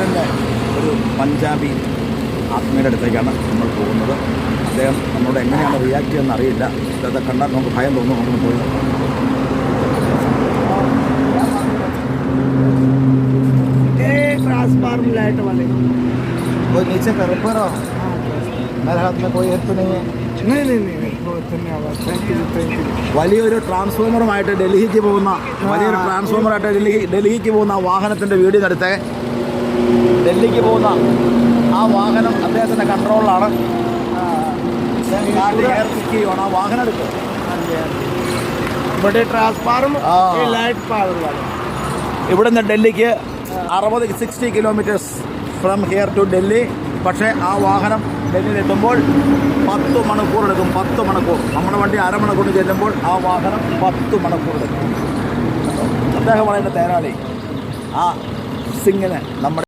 തന്നെ ഒരു പഞ്ചാബി ആത്മീയയുടെ അടുത്തേക്കാണ് നമ്മൾ പോകുന്നത്. അദ്ദേഹം നമ്മളോട് എങ്ങനെയാണ് റിയാക്ട് ചെയ്യുന്നത് അറിയില്ല. ഇതൊക്കെ കണ്ടാൽ നമുക്ക് ഭയം തോന്നും. നമുക്ക് പോയി നോക്കാം. ट्रांसफार्मर लाइट वाले कोई नीचे का रिपेयर हो, मेरे हाथ में कोई हेल्प नहीं है. नहीं बहुत धन्यवाद. Thank you. വലിയൊരു ട്രാൻസ്ഫോമറുമായിട്ട് ഡൽഹിക്ക് പോകുന്ന ഡൽഹിക്ക് പോകുന്ന വാഹനത്തിൻ്റെ വീഡിയോ എടുത്തേ. ഡൽഹിക്ക് പോകുന്ന ആ വാഹനം അദ്ദേഹത്തിൻ്റെ കൺട്രോളിലാണ്. ആ വാഹനം എടുക്കും. बड़े ट्रांसफार्मर लाइट पावर वाले. ഇവിടുന്ന് ഡൽഹിക്ക് 60 kilometres from here to Delhi. പക്ഷേ ആ വാഹനം ഡൽഹിയിലെത്തുമ്പോൾ 10 മണിക്കൂർ എടുക്കും. 10 മണിക്കൂർ. നമ്മുടെ വണ്ടി അരമണിക്കൂർ ചെല്ലുമ്പോൾ ആ വാഹനം 10 മണിക്കൂർ എടുക്കും. അദ്ദേഹമാണ് എൻ്റെ തേരാളി. ആ സിംഗിന് നമ്മുടെ